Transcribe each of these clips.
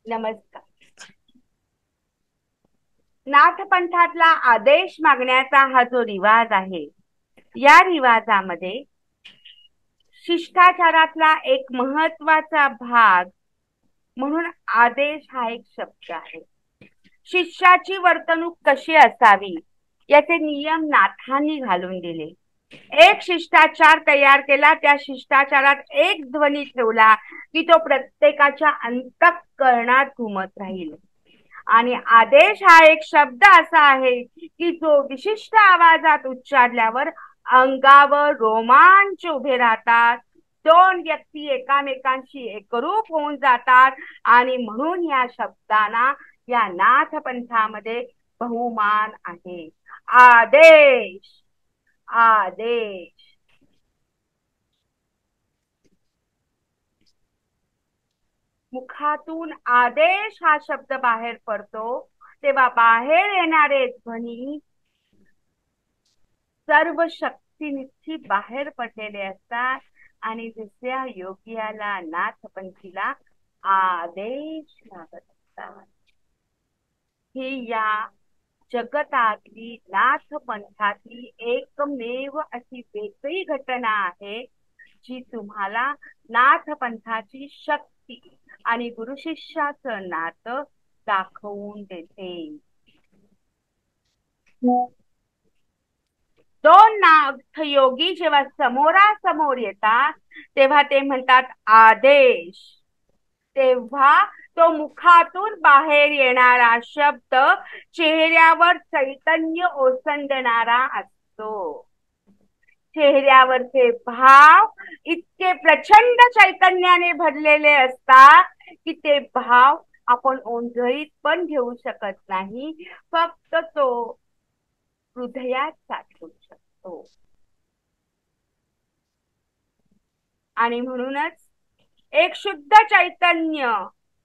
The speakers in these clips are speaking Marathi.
नमस्कार. नाथपंथातला आदेश मागण्याचा हा जो रिवाज आहे, या रिवाजामध्ये शिष्टाचारातला एक महत्वाचा भाग म्हणून आदेश हा एक शब्द आहे. शिष्याची वर्तणूक कशी असावी याचे नियम नाथांनी घालून दिले. एक शिष्टाचार तयार केला, त्या शिष्टाचारात एक ध्वनी ठेवला की तो प्रत्येकाच्या अंतःकरणात घुमत राहील. आणि आदेश हा एक शब्द असा आहे की जो विशिष्ट आवाजात उच्चारल्यावर अंगावर रोमांच उभे राहतात, दोन व्यक्ती एकामेकांशी एकरूप होऊन जातात आणि म्हणून या शब्दांना या नाथपंथामध्ये बहुमान आहे. आदेश, आदेश. मुखातून आदेश हा शब्द बाहेर पडतो तेव्हा बाहेर येणारे ध्वनी सर्व शक्तीनिशी बाहेर पडलेले असतात आणि दुसऱ्या योग्याला नाथपंथीला आदेश लागत असतात. ही या जगतातली नाथपंथातली एकमेव अशी वेगळी घटना आहे जी तुम्हाला नाथपंथाची शक्ती आणि गुरुशिष्याचं नातं दाखवून देते. दोन नाथ योगी जेव्हा समोरासमोर येतात तेव्हा ते म्हणतात आदेश. तेव्हा तो मुखातून बाहेर येणारा शब्द चेहऱ्यावर चैतन्य ओसंडणारा असतो. चेहऱ्यावरचे भाव इतके प्रचंड चैतन्याने भरलेले असतात की ते भाव आपण ओंजळीत पण घेऊ शकत नाही, फक्त तो हृदयात साठवू शकतो. आणि म्हणूनच एक शुद्ध चैतन्य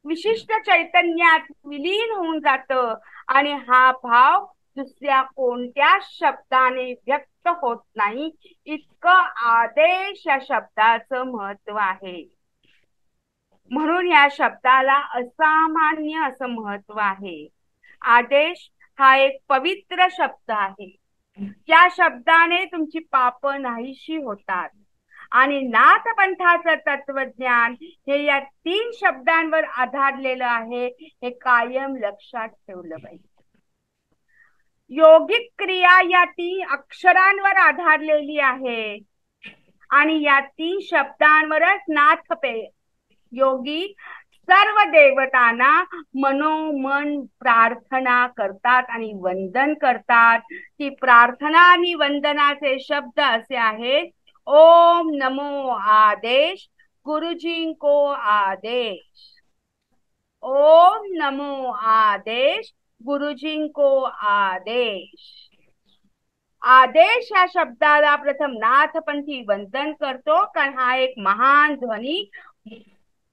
विशिष्ट चैतन्यात विलीन होऊन जात आणि हा भाव दुसऱ्या कोणत्या शब्दाने व्यक्त होत नाही, इतकं आदेश या शब्दाचं महत्व आहे. म्हणून या शब्दाला असामान्य असं महत्व आहे. आदेश हा एक पवित्र शब्द आहे. या शब्दाने तुमची पाप नाहीशी होतात आणि नाथपंथाचं तत्वज्ञान हे या 3 शब्दांवर आधारलेलं आहे, हे कायम लक्षात ठेवलं पाहिजे. योगिक क्रिया या 3 अक्षरांवर आधारलेली आहे आणि या 3 शब्दांवरच नाथ योगी सर्व देवतांना मनोमन प्रार्थना करतात आणि वंदन करतात. ती प्रार्थना आणि वंदनाचे शब्द असे आहेत: ओम नमो आदेश, गुरुजी को आदेश. ओम नमो आदेश, गुरुजी को आदेश. आदेश या शब्दाला प्रथम नाथपंथी वंदन करतो, कारण हा एक महान ध्वनी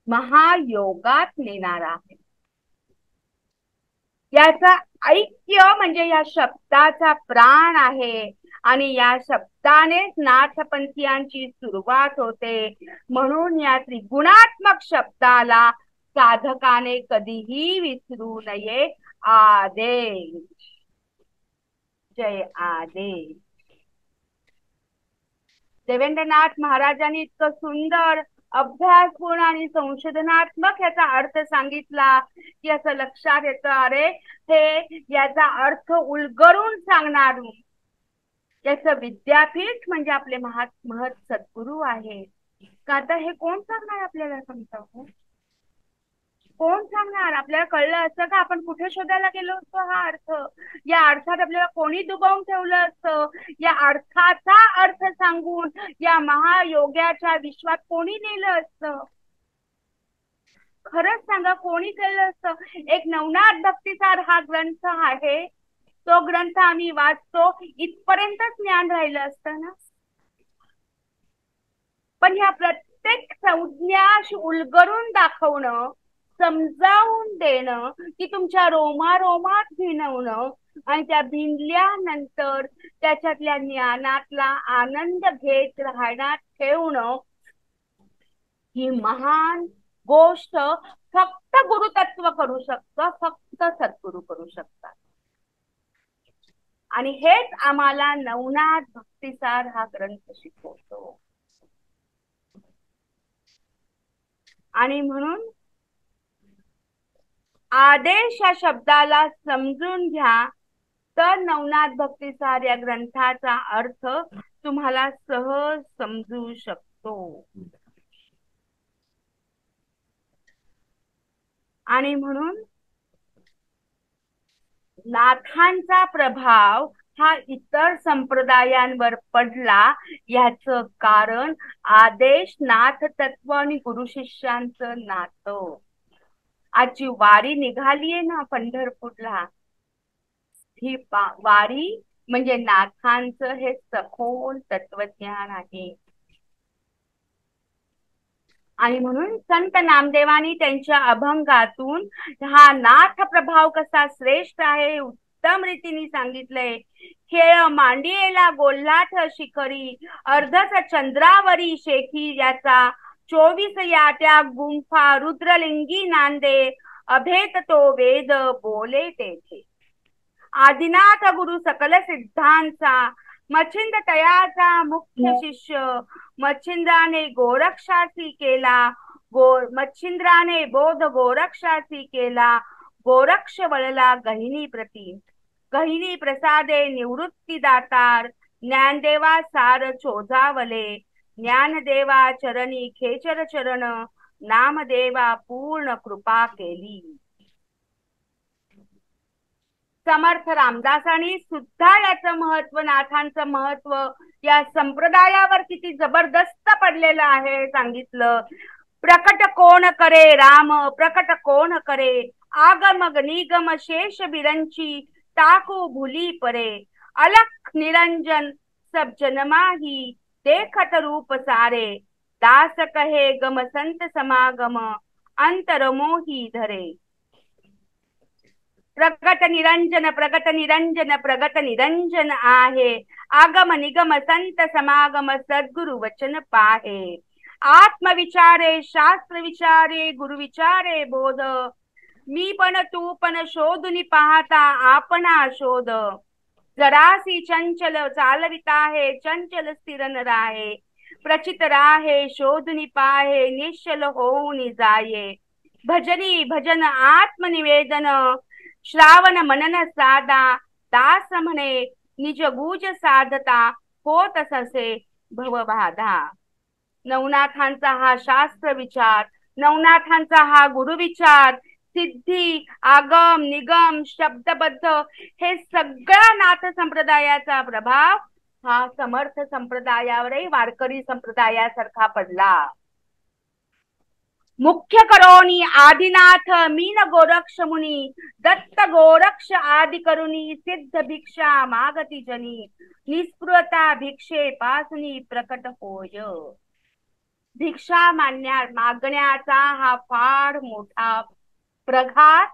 महायोगात नेणारा आहे. याचा ऐक्य म्हणजे या शब्दाचा प्राण आहे आणि या शब्दानेच नाथपंथीयांची सुरुवात होते. म्हणून या त्रिगुणात्मक शब्दाला साधकाने कधीही विसरू नये. आदेश. जय आदेश. देवेंद्रनाथ महाराजांनी इतकं सुंदर अभ्यासपूर्ण आणि संशोधनात्मक याचा अर्थ सांगितला की असं लक्षात येतं, अरे हे याचा अर्थ उलगडून सांगणार याचं विद्यापीठ म्हणजे आपले महत सद्गुरू आहे. का तर हे कोण सांगणार आपल्याला समजावं? कोण सांगणार? आपल्याला कळलं असतं का? आपण कुठे शोधायला गेलो असतो हा अर्थ? या अर्थात आपल्याला कोणी डुबवून ठेवलं असतं? या अर्थाचा अर्थ सांगून या महायोगाच्या विश्वात कोणी नेलं असतं? खरंच सांगा, कोणी केलं असतं? एक नवनाथ भक्तिसार हा ग्रंथ आहे, तो ग्रंथ आम्ही वाचतो, इथपर्यंतच ज्ञान राहिलं असतं ना. पण ह्या प्रत्येक संज्ञा उलगडून दाखवणं, समजावून देणं, की तुमच्या रोमारोमात भिनवणं आणि त्या भिनल्यानंतर त्याच्यातल्या ज्ञानातला आनंद घेत राहण्यात ठेवणं, ही महान गोष्ट फक्त गुरुतत्व करू शकतं, फक्त सद्गुरू करू शकतात. आणि हेच आम्हाला नवनाथ भक्तिसार हा ग्रंथ शिकवतो. आणि म्हणून आदेश या शब्दाला समजून घ्या, तर नवनाथ भक्तिसार या ग्रंथाचा अर्थ तुम्हाला सहज समजू शकतो. आणि म्हणून नाथांचा प्रभाव हा इतर संप्रदायांवर पडला, याचं कारण आदेश, नाथ तत्व आणि गुरु शिष्यांचं नातं. आजची वारी निघालीये ना पंढरपूरला, ही वारी म्हणजे नाथांचं हे सखोल तत्वज्ञान आहे. आणि म्हणून संत नामदेवानी त्यांच्या अभंगातून हा नाथ प्रभाव कसा श्रेष्ठ आहे उत्तम रीतीने सांगितलंय. खेळ मांडियेला गोल्हाठ शिखरी, अर्धच चंद्रावरी शेखी याचा, 24 याट्या गुंफा रुद्रलिंगी नांदे, अभेद तो वेद बोले तेथे. आदिनाथ गुरु सकल सिद्धांचा, मच्छिंद तयाचा मुख्य शिष्य, मच्छिंद्राने गोरक्षासी केला, मच्छिंद्राने बोध गोरक्षासी केला, गोरक्ष वळला गहिनी प्रती, गहिनी प्रसादे निवृत्ती दातार, ज्ञानदेवा सार चोजावले, ज्ञानदेवा चरणी खेचर चरण, नामदेवा पूर्ण कृपा केली. समर्थ रामदासांनी सुद्धा याचं महत्व, नाथांचं महत्व या संप्रदायावर किती जबरदस्त पडलेलं आहे सांगितलं. प्रकट कोण करे राम, प्रकट कोण करे, आगम निगम शेष बिरंची, टाकू भुली परे, अलख निरंजन सब जनमाही, देखत रूप सारे, दास कहे गम संत समागम, अंतर मोही धरे. प्रगट निरंजन, प्रगट निरंजन, प्रगट निरंजन आहे, आगम निगम संत समागम, सद्गुरु वचन पाहे. आत्मविचारे शास्त्र विचारे, गुरु विचारे बोध, मी पण तू पण शोधुनी पाहता आपणा शोध. जरासी चंचल चालविता आहे, चंचल स्थिर न राहे, प्रचित राहे शोधुनी पाहे, निश्चल होऊन जाये. भजनी भजन आत्मनिवेदन, श्रावण मनन साधा, दास म्हणे निज गुज साधता, होत ससे भवबाधा. नवनाथांचा हा शास्त्र विचार, नवनाथांचा हा गुरु विचार, सिद्धी आगम निगम शब्दबद्ध हे सगळ्या नाथ संप्रदायाचा प्रभाव हा समर्थ संप्रदायावरही वारकरी संप्रदायासारखा पडला. मुख्य करोनी आदिनाथ मीन गोरक्ष मुनी, दत्त गोरक्ष आदि करुणी, सिद्ध भिक्षा मागती जनी, निस्पृहता भिक्षे पासनी प्रकट होय. भिक्षा मागण्याचा हा फार मोठा प्रघात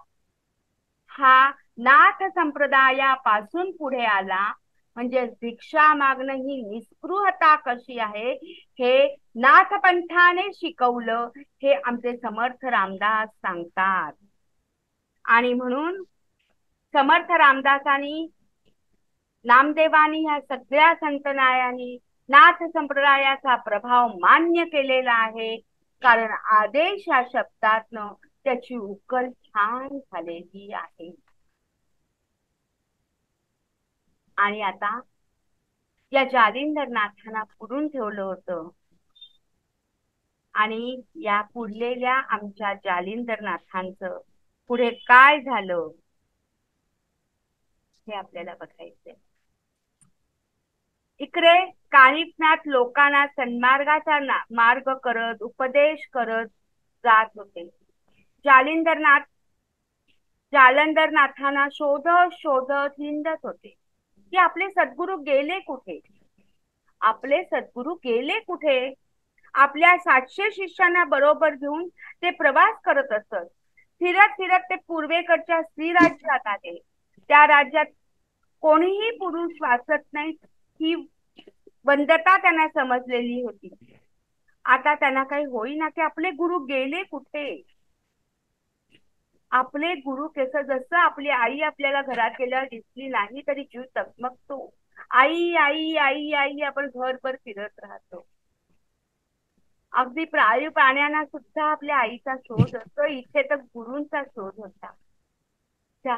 हा नाथ संप्रदायापासून पुढे आला. म्हणजे भिक्षा मागणं ही निस्पृहता कशी आहे हे नाथपंथाने शिकवलं, हे आमचे समर्थ रामदास सांगतात. आणि म्हणून समर्थ रामदासांनी, नामदेवानी ह्या सगळ्या संतनायांनी नाथ संप्रदायाचा प्रभाव मान्य केलेला आहे, कारण आदेश या शब्दातनं त्याची उकल छान झालेली आहे. आणि आता या जालिंदर नाथांना पुरून ठेवलं होतं, आणि या पुरलेल्या आमच्या जालिंदर नाथांचं पुढे काय झालं हे आपल्याला बघायचंय. इकडे कानिफनाथ लोकांना सन्मार्गाचा मार्ग करत, उपदेश करत जात होते. जालंधर नाथांना शोधत शोधत हिंडत होते की आपले सद्गुरु गेले कुठे, आपले सद्गुरु गेले कुठे. आपल्या 700 शिष्यांना बरोबर घेऊन ते प्रवास करत असत. फिरत फिरत ते पूर्वेकडच्या स्त्री राज्यात आले. त्या राज्यात कोणीही पुरुष वाचत नाही ही वंदता त्यांना समजलेली होती. आता त्यांना काही होईना की आपले गुरु गेले कुठे. आपले गुरु केस जसं आपली आई आपल्याला घरात गेल्यावर दिसली नाही तरी जीव चकमकतो. आई आई आई आई आपण घरभर फिरत राहतो. अगदी प्राणी प्राण्यांना सुद्धा आपल्या आईचा शोध असतो. इथे तर गुरूंचा शोध होता. त्या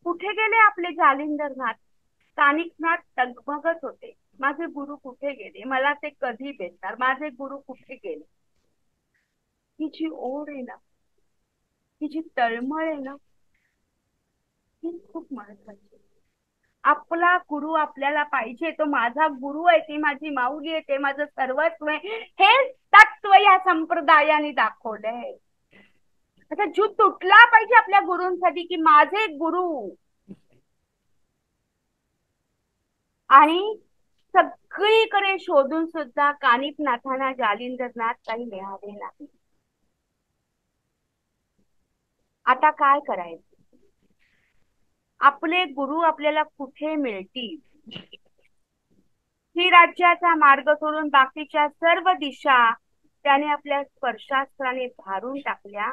कुठे गेले आपले जालिंदरनाथ? स्थानिकनाथ डगमगत होते. माझे गुरु कुठे गेले? मला ते कधी भेटणार? माझे गुरु कुठे गेले? ही जी ओढ आहे ना, ही जी तळमळ आहे ना, ही खूप महत्वाची. आपला गुरु आपल्याला पाहिजे. तो माझा गुरु आहे, ती माझी माऊली आहे, ते माझं सर्वस्व आहे, हे तत्व या संप्रदायाने दाखवलंय. आता जीव तुटला पाहिजे आपल्या गुरूंसाठी की माझे गुरु. आणि सगळीकडे शोधून सुद्धा कानिफनाथांना जालिंदरनाथ काही मिळाले नाही. आता काय करायचं? आपले गुरु आपल्याला कुठे मिळतील? ही राज्याचा मार्ग सोडून बाकीच्या सर्व दिशा त्याने आपल्या स्पर्शास्त्राने भारून टाकल्या.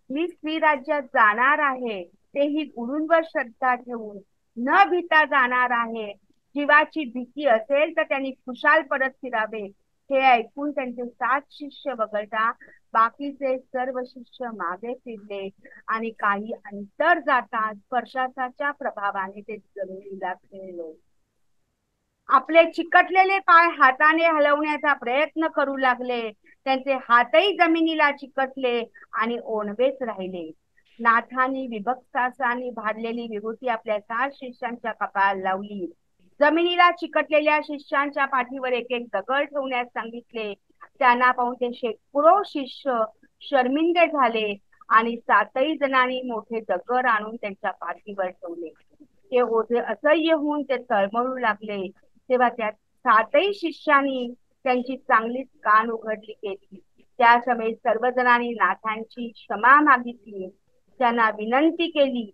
मी श्रीराज्यात जाणार आहे, तेही गुरूंवर श्रद्धा ठेवून, न भीता जाणार आहे. जीवाची भीती असेल तर त्यांनी खुशाल परत फिरावे. हे ऐकून त्यांचे 7 शिष्य वगळता बाकीचे सर्व शिष्य मागे फिरले आणि काही अंतर जाता स्पर्शाच्या प्रभावाने ते जमिनीला खेळले. आपले चिकटलेले पाय हाताने हलवण्याचा प्रयत्न करू लागले. त्यांचे हातही जमिनीला चिकटले आणि ओणवेच राहिले. नाथांनी विभक्तासाने भाडलेली विभूती आपल्या 7 शिष्यांच्या कपाळाला लावली. जमिनीला चिकटलेल्या शिष्यांच्या पाठीवर एक एक दगड ठेवण्यास सांगितले. त्यांना पाहून ते शेकडो शिष्य शर्मिंदे झाले आणि 7ही जणांनी मोठे दगड आणून त्यांच्या पाठीवर ठेवले. ते ओझे असह्य होऊन ते तळमळू लागले. तेव्हा त्या 7ही शिष्यांनी त्यांची चांगलीच कान उघडली केली. त्या समय सर्वजणांनी नाथांची क्षमा मागितली, त्यांना विनंती केली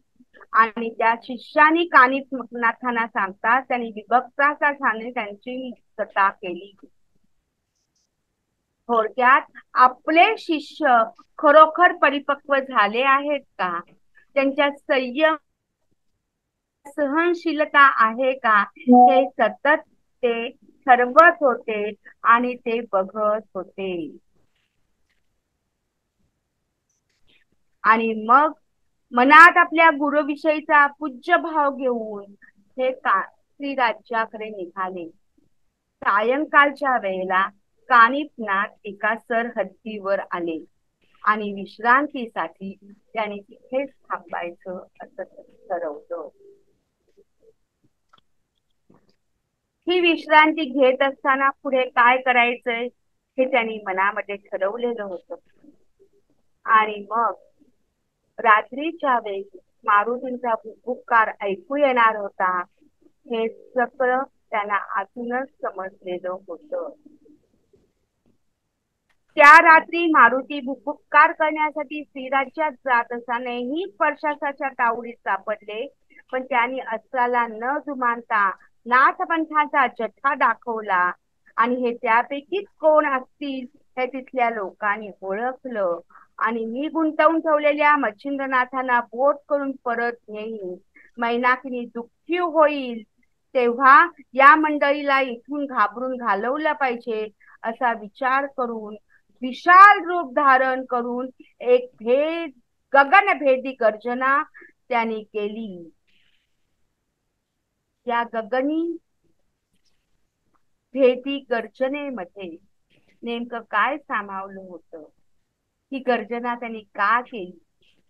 आणि त्या शिष्यांनी कानिफनाथांना सांगताच त्यांनी विभक्ताचा ठाणे त्यांची मुक्तता केली. थोडक्यात आपले शिष्य खरोखर परिपक्व झाले आहेत का? त्यांच्या संयम सहनशीलता आहे का? हे सतत ते ठरवत होते आणि ते बघत होते. आणि मग मनात आपल्या गुरुविषयीचा पूज्य भाव घेऊन हे श्रीराज्याकडे निघाले. सायंकाळच्या वेळेला कानिफनाथ एका सरहद्दीवर आले आणि विश्रांतीसाठी त्यांनी तिथेच थांबायचं असं ठरवलं. ही विश्रांती घेत असताना पुढे काय करायचंय हे त्यांनी मनामध्ये ठरवलेलं होतं. आणि मग रात्रीच्या वेळी मारुतींचा भुभुक्कार ऐकू येणार होता. हे सगळं त्यांना आतूनच समजलेलं होतं. त्या रात्री मारुती भुभुक्कार करण्यासाठी श्रीराज्यात जात असतानाही स्पर्शाच्या तावडीत सापडले. पण त्यांनी अस्त्राला न जुमानता नाथपंथाचा जठ्ठा दाखवला आणि हे त्यापैकीच कोण असतील हे तिथल्या लोकांनी ओळखलं आणि मी गुंतवून ठेवलेल्या मच्छिंद्रनाथांना बोट करून परत येईन. मैनाकिनी दुःखी होईल तेव्हा या मंडळीला इथून घाबरून घालवलं पाहिजे असा विचार करून विशाल रूप धारण करून एक गगनभेदी गर्जना त्यांनी केली. या गगनी भेदी गर्जनेमध्ये नेमकं काय सामावलं होतं? ही गर्जना त्यांनी का केली?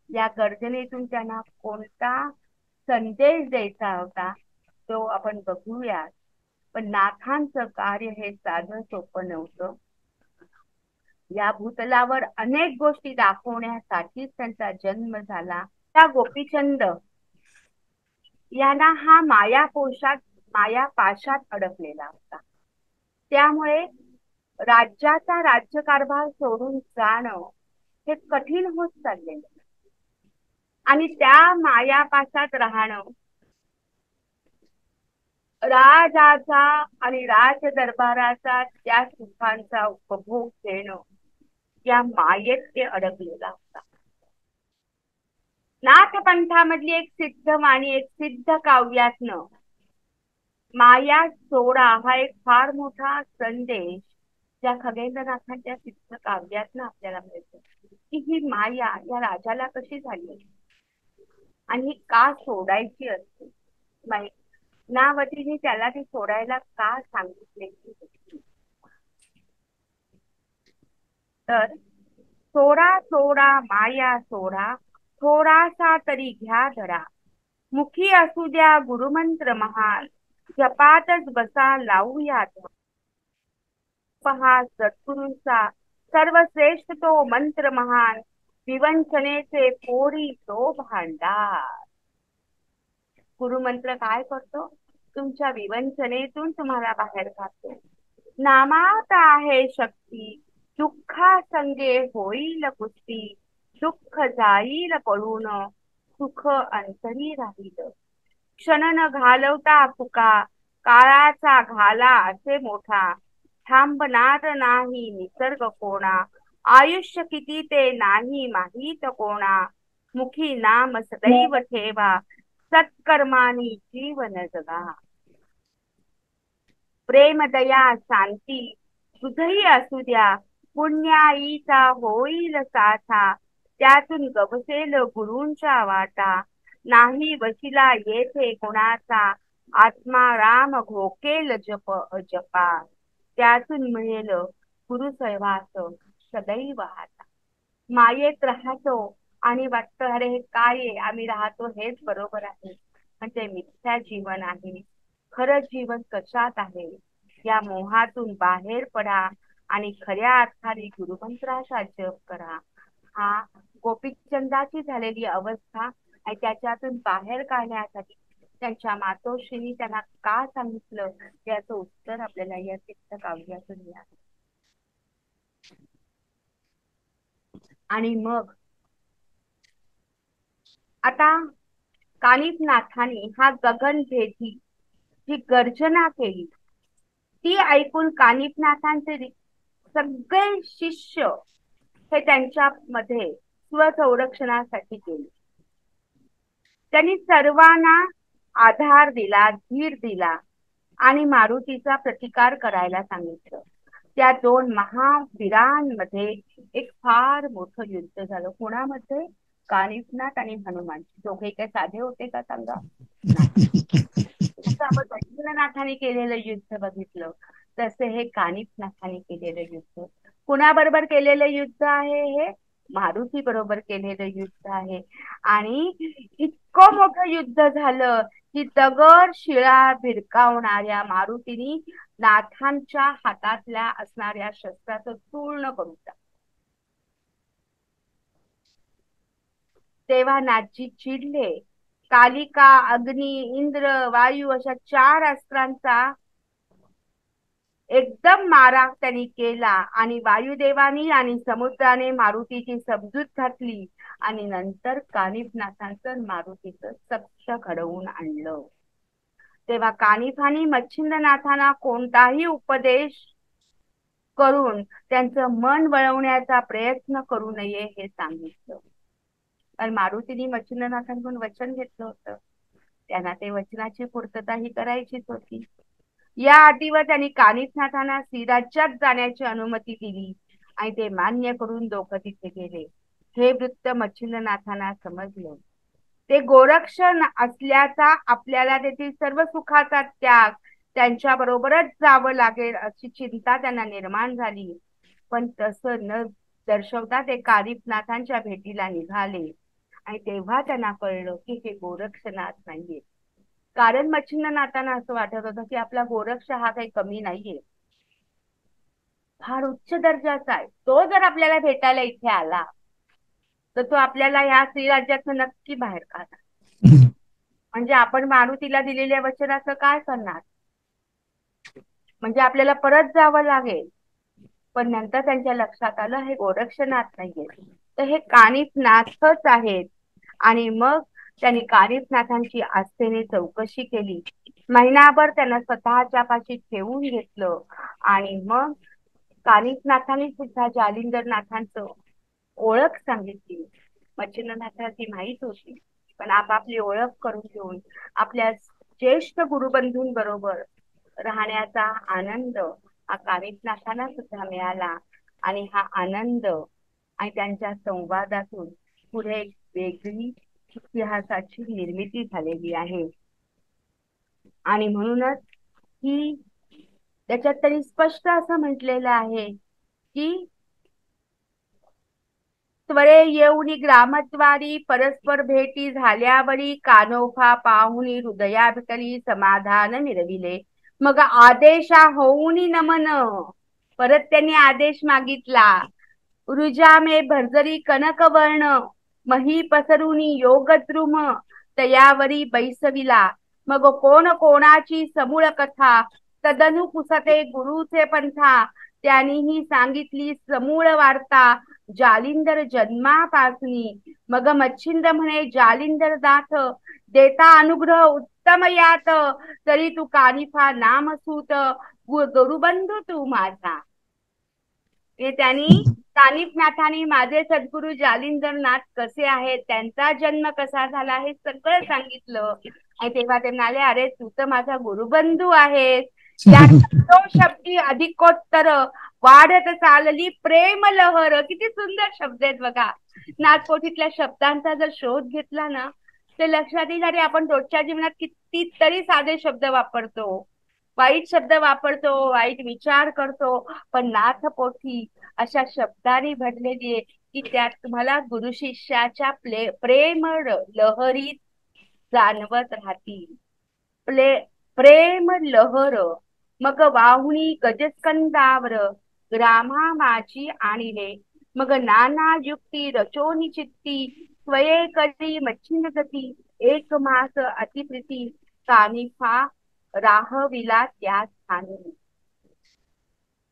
या गर्जनेतून त्यांना कोणता संदेश द्यायचा होता तो आपण बघूया. पण नाथांचं कार्य हे साधं सोपं नव्हतं. या भूतलावर अनेक गोष्टी दाखवण्यासाठीच त्यांचा जन्म झाला. त्या गोपीचंद यांना हा माया पाशात अडकलेला होता. त्यामुळे राज्याचा राज्यकारभार सोडून जाणं हे कठीण होत चाललेलं आणि त्या मायापाशात राहणं, राजाचा आणि राज दरबाराचा त्या सुखांचा उपभोग घेणं या मायेत ते अडकलेला होता. पंथामधली एक सिद्ध वाणी, एक सिद्ध काव्यातनं माया सोडा हा एक फार मोठा संदेश त्या खगेंद्रनाथांच्या सिद्ध काव्यातनं आपल्याला मिळतो की ही माया या राजाला कशी झाली आणि ही का सोडायची असते. नावतीने त्याला ती सोडायला का सांगितले. तर सोडा सोडा माया सोडा, थोडासा तरी घ्या धरा, मुखी असू द्या गुरुमंत्र महान, जपातच बसा लावूयात पहा सद्गुरूंचा सर्वश्रेष्ठ तो मंत्र महान, विवंचनेचे पोरी तो भांडार. गुरुमंत्र काय करतो, तुमच्या विवंचनेतून तुम्हाला बाहेर काढतो. नामात आहे शक्ती, दुःखा संगे होईल कुस्ती, दुःख जाईल पळून, सुख अंतरी राहील. क्षण न घालवता फुका, काळाचा घाला असे मोठा, थांबणार नाही निसर्ग कोणा, आयुष्य किती ते नाही माहीत कोणा, मुखी नाम सदैव ठेवा, सत्कर्मानी जीवन जगा. प्रेम दया शांती हृदयी असू द्या, पुण्याईचा होईल साथा, त्यातून गवसेल गुरूंच्या वाटा, नाही वशिला येथे कोणाचा, आत्मा राम घोकेल जप जपा, त्यातून मिळेल गुरु सहवास सदैव हाता. मायेत राहतो आणि वाटतं अरे हे काय आहे, आम्ही राहतो हेच बरोबर आहे, म्हणजे मिथ्या जीवन आहे. खरं जीवन कशात आहे, या मोहातून बाहेर पडा आणि खऱ्या अर्थाने गुरुमंत्राचा जप करा. हा गोपीचंदाची झालेली अवस्था आणि त्याच्यातून बाहेर काढण्यासाठी त्यांच्या मातोश्रीनी त्यांना का सांगितलं याचं उत्तर आपल्याला या सिद्ध काव्यातून मिळालं. आणि मग आता कानिफनाथांनी हा गगनभेदी जी गर्जना केली ती ऐकून कानिफनाथांचे सगळे शिष्य हे त्यांच्या मध्ये स्वसंरक्षणासाठी गेले. त्यांनी सर्वांना आधार दिला, धीर दिला आणि मारुतीचा प्रतिकार करायला सांगितलं. त्या दोन महावीरांमध्ये एक फार मोठं युद्ध झालं. कोणामध्ये? कानिफनाथ आणि हनुमान. दोघे काय साधे होते का सांगा? जसं आपण मच्छिंद्रनाथाने केलेलं युद्ध बघितलं तसे हे कानिफनाथाने केलेलं युद्ध. कुणाबरोबर केलेलं युद्ध आहे हे? मारुती बरोबर केलेलं युद्ध आहे. आणि इतकं मोठं युद्ध झालं की दगड शिळा भिरकावणाऱ्या मारुतीनी नाथांच्या हातातल्या असणाऱ्या शस्त्राचं चूर्ण करून टाकलं. तेव्हा नाथजी चिडले. कालिका, अग्नी, इंद्र, वायू अशा 4 अस्त्रांचा एकदम मारा त्यांनी केला आणि वायुदेवानी आणि समुद्राने मारुतीची समजूत घातली आणि नंतर कानिफनाथांचं मारुतीचं सत्य घडवून आणलं. तेव्हा कानिफानी मच्छिंद्रनाथांना कोणताही उपदेश करून त्यांचं मन वळवण्याचा प्रयत्न करू नये हे सांगितलं. कारण मारुतीने मच्छिंद्रनाथांकडून वचन घेतलं होतं, त्यांना ते वचनाची पूर्तता ही करायचीच होती. या अटीवर त्यांनी कानिफनाथांना श्रीराज्यात जाण्याची अनुमती दिली आणि ते मान्य करून दोघं तिथे गेले. हे वृत्त मच्छिंद्रनाथांना समजलं. ते गोरक्ष असल्याचा आपल्याला तेथील सर्व सुखाचा त्याग त्यांच्या बरोबरच जावं लागेल अशी चिंता त्यांना निर्माण झाली. पण तसं न दर्शवता ते कानिफनाथांच्या भेटीला निघाले आणि तेव्हा त्यांना कळलं की हे गोरक्षनाथ नाहीये. कारण मच्छिंद्रनाथांना असं वाटत होतं की आपला गोरक्ष हा काही कमी नाहीये, फार उच्च दर्जाचा आहे. तो जर आपल्याला भेटायला इथे आला तर तो आपल्याला ह्या श्रीराज्यातून नक्की बाहेर काढणार. म्हणजे आपण मारुतीला दिलेल्या वचनाचं काय करणार? म्हणजे आपल्याला परत जावं लागेल. पण नंतर त्यांच्या लक्षात आलं हे गोरक्षनाथ नाहीये, तर हे कानिफनाथच आहेत. आणि मग त्यांनी कानिफनाथांची आस्थेने चौकशी केली. महिनाभर त्यांना स्वतःच्या पाशी ठेवून घेतलं आणि मग कानिफनाथांनी सुद्धा जालिंदरनाथांचं ओळख सांगितली. मच्छिंद्रनाथांची माहित होती पण आपापली ओळख करून घेऊन आपल्या ज्येष्ठ गुरुबंधूंबरोबर राहण्याचा आनंद हा कानिफनाथांना सुद्धा मिळाला. आणि हा आनंद आणि त्यांच्या संवादातून पुढे एक वेगळी इतिहासाची निर्मिती झालेली आहे. आणि म्हणूनच ही त्याच्यात त्यांनी स्पष्ट असं म्हटलेलं आहे की त्वरे येऊनी ग्रामद्वारी परस्पर भेटी झाल्यावरी कानोफा पाहुनी हृदयाभितरी समाधान मिरविले. मग आदेशा होऊनी नमन, परत त्यांनी आदेश मागितला. ऋजा भरजरी कनक वर्ण, मही पसरुनी योगद्रुम, तयावरी बैसविला. मग कोण कोणाची समूळ कथा, तदनु पुसते गुरुचे पंथा. त्यांनीही सांगितली समूळ वार्ता, जालिंदर जन्मापासनी. मग मच्छिंद्र म्हणे जालिंदर दाथ, देता अनुग्रह उत्तम यात. तरी तू कानिफा नाम सूत, गुरुबंधू तू माझा. त्यांनी कानिफनाथांनी माझे सद्गुरू जालिंदरनाथ कसे आहेत, त्यांचा जन्म कसा झाला, हे सगळं सांगितलं. आणि तेव्हा ते म्हणाले, अरे तू तर माझा गुरुबंधू आहेस. त्या शब्दी अधिकोत्तर वाढत चालली प्रेम लहर. किती सुंदर शब्द आहेत बघा. नागपोथीतल्या शब्दांचा जर शोध घेतला ना, तर लक्षात येईल, अरे आपण रोजच्या जीवनात कितीतरी साधे शब्द वापरतो, वाईट शब्द वापरतो, वाईट विचार करतो. पण नाथपोथी अशा शब्दांनी भरलेली आहे की त्यात तुम्हाला गुरु शिष्याच्या प्रेम लहरीत जाणवत राहतील. प्रेम लहर मग वाहुनी गजस्कंदावर, ग्रामा माझी आणिले. मग नाना युक्ती रचोनी चित्ती, स्वये करी मच्छिंद गती. एक मास अतिप्रीती, कानिफा राहविला त्या स्थानी.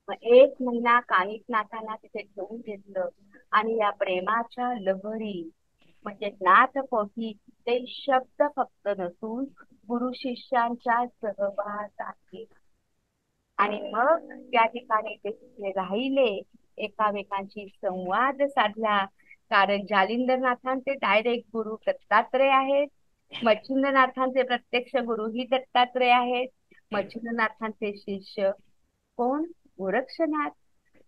मग एक महिना कानिफनाथांना तिथे ठेवून घेतलं. आणि या प्रेमाच्या लहरी म्हणजे नाथपोथी ते शब्द फक्त नसून गुरु शिष्यांच्या सहवास आहे. आणि मग त्या ठिकाणी ते तिथे राहिले, एकामेकांशी संवाद साधला. कारण जालिंदरनाथांचे डायरेक्ट गुरु दत्तात्रय आहेत. मच्छिंद्रनाथांचे प्रत्यक्ष गुरु ही दत्तात्रय आहेत. मच्छिंद्रनाथांचे शिष्य कोण? गोरक्षनाथ.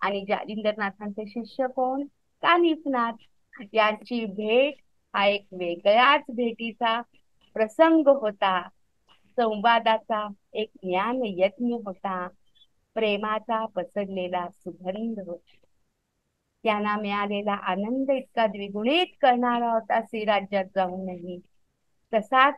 आणि जालिंदरनाथांचे शिष्य कोण? कानिफनाथ. यांची भेट हा एक वेगळ्याच भेटीचा प्रसंग होता. संवादाचा एक ज्ञान यज्ञ होता. प्रेमाचा पसरलेला सुगंध होता. त्यांना मिळालेला आनंद इतका द्विगुणित करणारा होता श्रीराज्यात जाऊनही. तसाच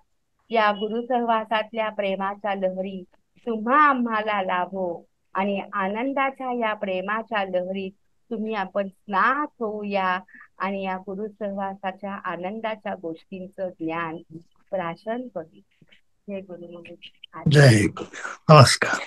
या गुरुसहवासातल्या प्रेमाच्या लहरी तुम्हा आम्हाला लाभो. आणि आनंदाच्या या प्रेमाच्या लहरीत तुम्ही आपण स्नात होऊया. आणि या गुरुसहवासाच्या आनंदाच्या गोष्टींचं ज्ञान प्राशन करू. जय गुरु. जय गुरु. नमस्कार.